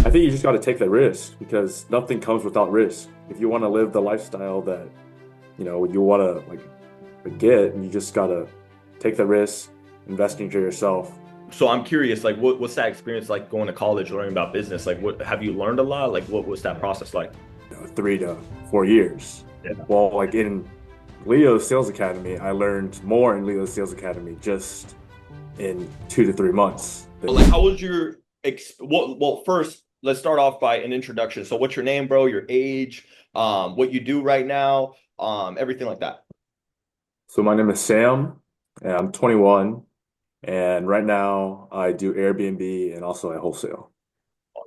I think you just got to take that risk because nothing comes without risk. If you want to live the lifestyle that, you want to get, you just got to take the risk, invest into yourself. So I'm curious, like, what's that experience like going to college, learning about business? Like, what have you learned a lot? Like, what was that process like? 3 to 4 years. Yeah. Well, like in Leo's Sales Academy, I learned more in Leo's Sales Academy just in 2 to 3 months. But like, how was your well, first, let's start off by an introduction. So, what's your name, bro? Your age, what you do right now, everything like that. So my name is Sam, and I'm 21, and right now I do Airbnb and also I wholesale.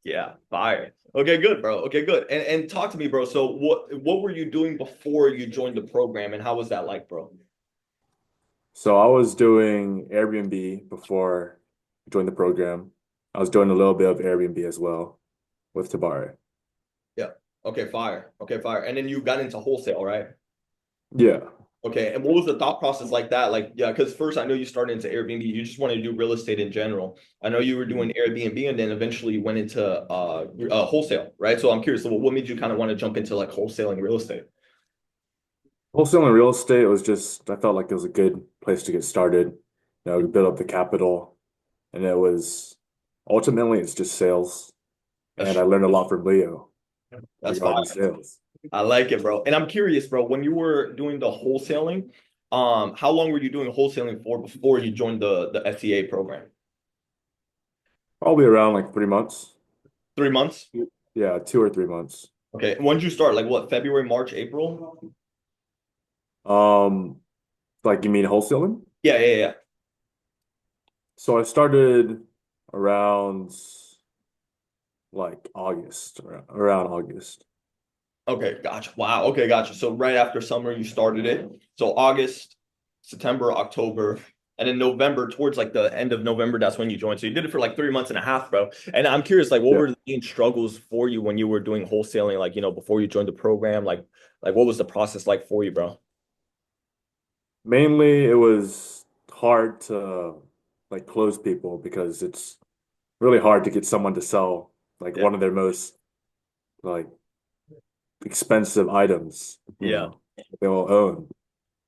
Yeah, fire. Okay, good, bro. Okay, good. And talk to me, bro. So, what were you doing before you joined the program, and how was that like, bro? So I was doing Airbnb before I joined the program. I was doing a little bit of Airbnb as well with Tabare. Yeah. Okay, fire. Okay, fire. And then you got into wholesale, right? Yeah. Okay, and what was the thought process like that? Like, yeah, because first I know you started into Airbnb, you just wanted to do real estate in general. I know you were doing Airbnb and then eventually went into wholesale, right? So I'm curious, so what made you kind of want to jump into like wholesaling real estate? Wholesaling real estate was just, I felt like it was a good place to get started, build up the capital. And it was ultimately it's just sales. And That's I learned a lot from Leo that's fine. regarding sales. I like it, bro. And I'm curious, bro, when you were doing the wholesaling, how long were you doing wholesaling for before you joined the FTA program? Probably around like 3 months. 3 months? Yeah, 2 or 3 months. Okay. And when did you start? Like what, February, March, April? Um, like you mean wholesaling? Yeah, yeah, yeah. So I started around like August, around August. Okay, gotcha. Wow. Okay, gotcha. So right after summer, you started it. So August, September, October, and then November, towards like the end of November, that's when you joined. So you did it for like 3 months and a half, bro. And I'm curious, like, what Yeah. were the main struggles for you when you were doing wholesaling, like, before you joined the program? Like what was the process like for you, bro? Mainly it was hard to like close people because it's really hard to get someone to sell like Yeah. one of their most like expensive items, Yeah. they will own.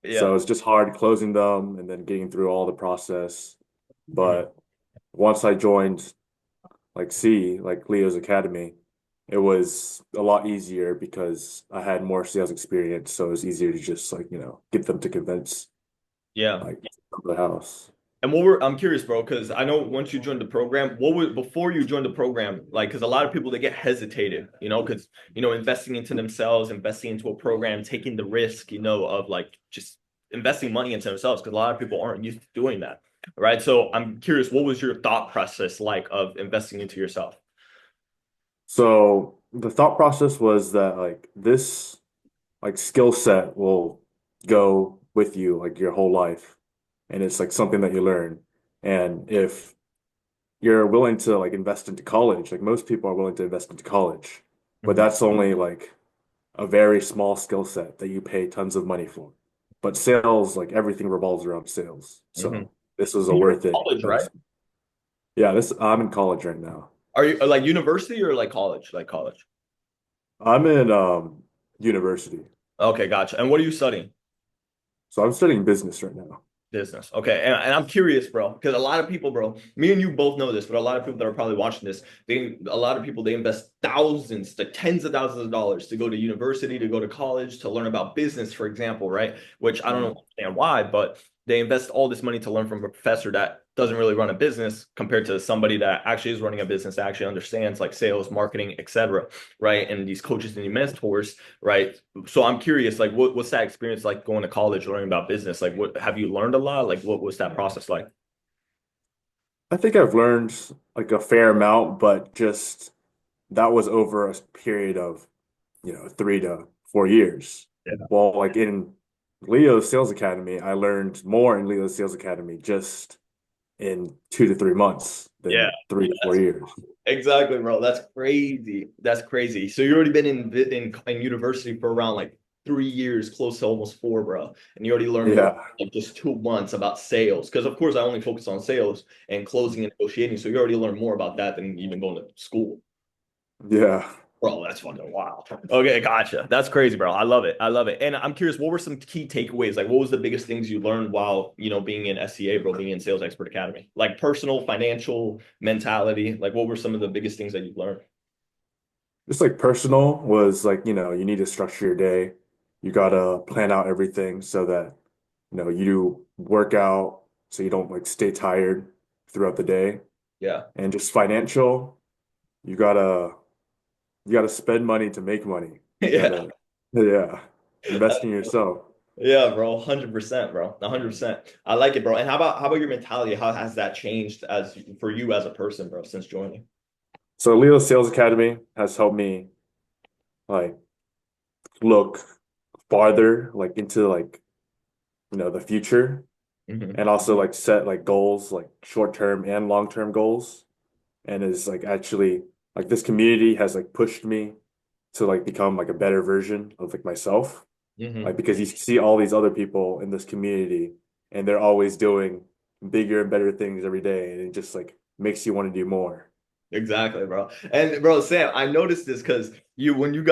Yeah. So it's just hard closing them and then getting through all the process. Mhm. But once I joined like Leo's Academy, it was a lot easier because I had more sales experience. So it was easier to just get them to convince Yeah. like the house. And I'm curious, bro, because I know once you joined the program, what was before you joined the program, like, because a lot of people they get hesitated, because investing into themselves, investing into a program, taking the risk, of like just investing money into themselves, because a lot of people aren't used to doing that, right? So I'm curious, what was your thought process like of investing into yourself? So the thought process was that like this like skill set will go with you like your whole life. And it's like something that you learn. And if you're willing to like invest into college, like most people are willing to invest into college, but Mhm. that's only like a very small skill set that you pay tons of money for. But sales, like everything revolves around sales. Mhm. So this was a You're in worth it college, right? investment. Yeah, this I'm in college right now. Are you like university or like college? Like college. I'm in university. Okay, gotcha. And what are you studying? So I'm studying business right now. Business. Okay. And I'm curious, bro, because a lot of people, bro, me and you both know this, but a lot of people that are probably watching this, a lot of people, they invest thousands to tens of thousands of dollars to go to university, to go to college, to learn about business, for example, right? Which I don't Mhm. understand why, but they invest all this money to learn from a professor that doesn't really run a business compared to somebody that actually is running a business, that actually understands like sales, marketing, etc. Right. And these coaches and these mentors, right? So I'm curious, like, what's that experience like going to college, learning about business? Like, what have you learned a lot? Like, what was that process like? I think I've learned like a fair amount, but just that was over a period of, 3 to 4 years. Yeah. Well, like in Leo's Sales Academy, I learned more in Leo's Sales Academy just in 2 to 3 months Yeah, than 3 to 4 years. exactly, bro. That's crazy. That's crazy. So you already been in university for around like 3 years, close to almost four, bro. And you already learned more Yeah. like just 2 months about sales. Because of course I only focus on sales and closing and negotiating. So you already learned more about that than even going to school. Yeah. Bro, that's fucking wild. Okay, gotcha. That's crazy, bro. I love it. I love it. And I'm curious, what were some key takeaways? Like, what was the biggest things you learned while, being in SCA, bro, being in Sales Expert Academy? Like personal, financial, mentality. Like, what were some of the biggest things that you learned? Just like personal was like, you need to structure your day. You gotta plan out everything so that, you work out so you don't like stay tired throughout the day. Yeah. And just financial, you gotta you gotta spend money to make money. You Yeah. gotta, yeah, invest in yourself. Yeah, bro. 100%, bro. 100%. I like it, bro. And how about your mentality? How has that changed as for you as a person, bro, since joining? So Leo Sales Academy has helped me like look farther like into like, the future Hmm. and also like set like goals, like short-term and long-term goals. And is like actually like this community has like pushed me to like become like a better version of like myself. Like Hmm. because you see all these other people in this community and they're always doing bigger and better things every day and it just like makes you want to do more. Exactly, bro. And bro, Sam, I noticed this because when you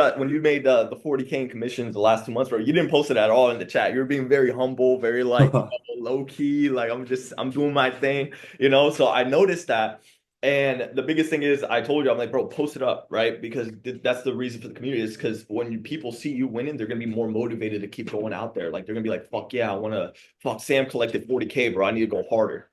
made the 40K in commissions the last 2 months, bro, you didn't post it at all in the chat. You were being very humble, very like low key, like I'm doing my thing, So I noticed that. And the biggest thing is I told you, I'm like, bro, post it up, right? Because that's the reason for the community is because when people see you winning, they're gonna be more motivated to keep going out there. Like they're gonna be like, fuck yeah, I wanna fuck Sam collected 40K, bro. I need to go harder.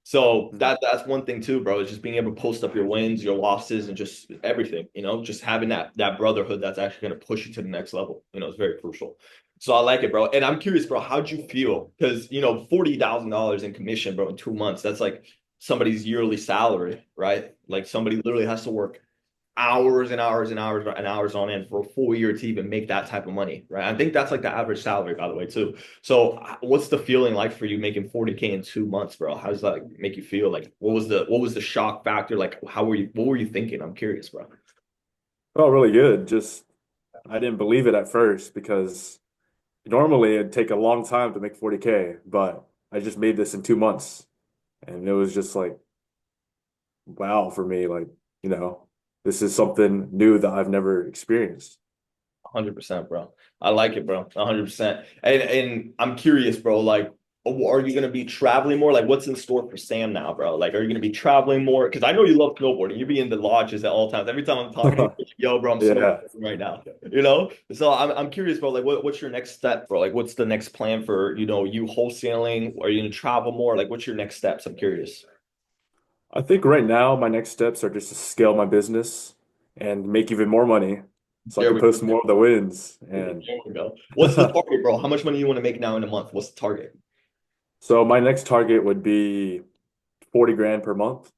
So that's one thing too, bro, is just being able to post up your wins, your losses, and just everything, just having that brotherhood that's actually going to push you to the next level, is very crucial. So I like it, bro. And I'm curious, bro, how'd you feel? Because $40,000 in commission, bro, in 2 months, that's like somebody's yearly salary, right? Like somebody literally has to work hours and hours and hours and hours on end for a full year to even make that type of money, right? I think that's like the average salary, by the way, too. So, what's the feeling like for you making 40K in 2 months, bro? How does that like, make you feel? Like, what was the shock factor? Like, what were you thinking? I'm curious, bro. Oh, really good. Just I didn't believe it at first because normally it'd take a long time to make 40K, but I just made this in 2 months. And it was just like, wow for me. Like, you know, this is something new that I've never experienced. 100%, bro. I like it, bro. 100%. And I'm curious, bro. Like, are you gonna be traveling more? Like, what's in store for Sam now, bro? Like, are you gonna be traveling more? Because I know you love snowboarding. You be in the lodges at all times. Every time I'm talking to you, yo, bro, I'm snowboarding Yeah. right now. So I'm curious, bro. Like, what's your next step, bro? Like, what's the next plan for you wholesaling? Are you gonna travel more? Like, what's your next steps? I'm curious. I think right now my next steps are just to scale my business and make even more money so I There can we post more of the wins. And there we go. What's the target, bro? How much money you want to make now in a month? What's the target? so my next target would be 40 grand per month.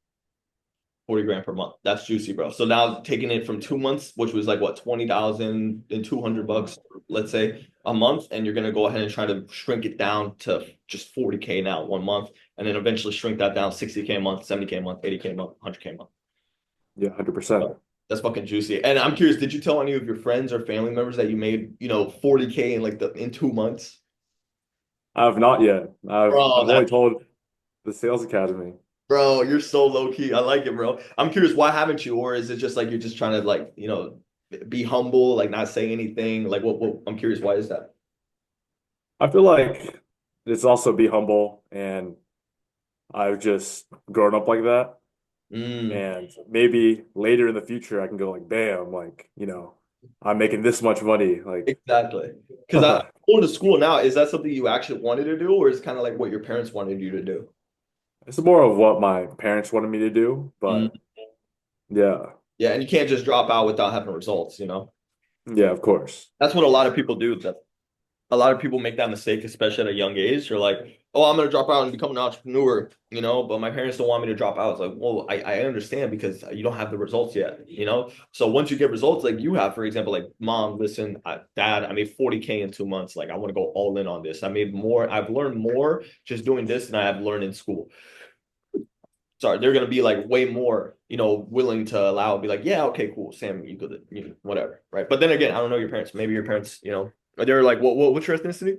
40 grand per month. That's juicy, bro. So now taking it from 2 months, which was like what, 20,200 bucks, let's say a month, and you're gonna go ahead and try to shrink it down to just 40K now 1 month, and then eventually shrink that down 60K a month, 70K a month, 80K a month, 100K a month. Yeah, 100%. So that's fucking juicy. And I'm curious, did you tell any of your friends or family members that you made, 40K in like in 2 months? I have not yet. Bro, I've only that's told the sales academy. Bro, you're so low key. I like it, bro. I'm curious, why haven't you? Or is it just like you're just trying to like, be humble, like not say anything? Like what I'm curious, why is that? I feel like it's also be humble and I've just grown up like that. Mm, And maybe later in the future I can go like, bam, like, I'm making this much money. Like, exactly. Because I going to school now, is that something you actually wanted to do, or is it kind of like what your parents wanted you to do? it's more of what my parents wanted me to do, Mm, but yeah, yeah, and you can't just drop out without having results. yeah, of course. That's what a lot of people do. A lot of people make that mistake, especially at a young age. You're like, oh, I'm gonna drop out and become an entrepreneur, but my parents don't want me to drop out. It's like, well, I understand because you don't have the results yet. So once you get results like you have, for example, like mom, listen, dad, I made 40K in 2 months. Like I want to go all in on this. I've learned more just doing this than I have learned in school. Sorry, they're gonna be like way more, willing to allow, be like, yeah, okay, cool, Sam, you could, whatever, right? But then again, I don't know your parents. Maybe your parents, they're like, what's your ethnicity?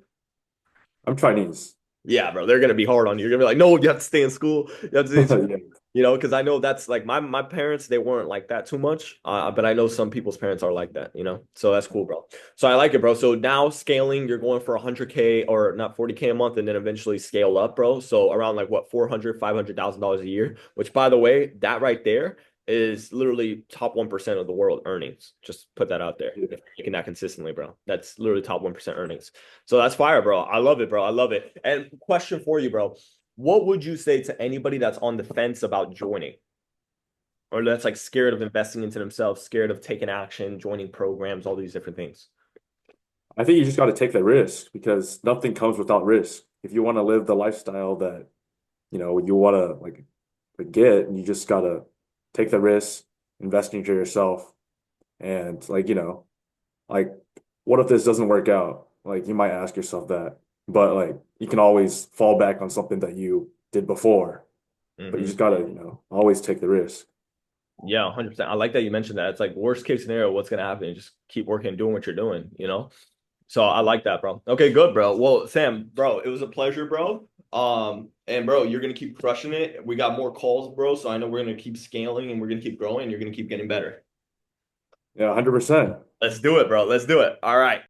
I'm Chinese. Yeah, bro, they're gonna be hard on you. You're gonna be like, no, you have to stay in school. You have to stay in school. Yeah. Because I know that's like my parents, they weren't like that too much. But I know some people's parents are like that. So that's cool, bro. So I like it, bro. So now scaling, you're going for 100K or not 40K a month and then eventually scale up, bro. So around like what, 400, $500,000 a year, which by the way, that right there is literally top 1% of the world earnings. Just put that out there. If you're making that consistently, bro. That's literally top 1% earnings. So that's fire, bro. I love it, bro. I love it. And question for you, bro. What would you say to anybody that's on the fence about joining or that's like scared of investing into themselves, scared of taking action, joining programs, all these different things? I think you just got to take that risk because nothing comes without risk. If you want to live the lifestyle that, you want to like get, you just got to take the risk, invest into yourself. And like what if this doesn't work out? Like you might ask yourself that, but like you can always fall back on something that you did before, but you Mm-hmm. just gotta, always take the risk. Yeah, 100%. I like that you mentioned that. It's like worst case scenario, what's gonna happen? You just keep working, doing what you're doing. So I like that, bro. Okay, good, bro. Well, Sam, bro, it was a pleasure, bro. And bro, you're gonna keep crushing it. We got more calls, bro. So I know we're gonna keep scaling and we're gonna keep growing. And you're gonna keep getting better. Yeah, 100%. Let's do it, bro. Let's do it. All right.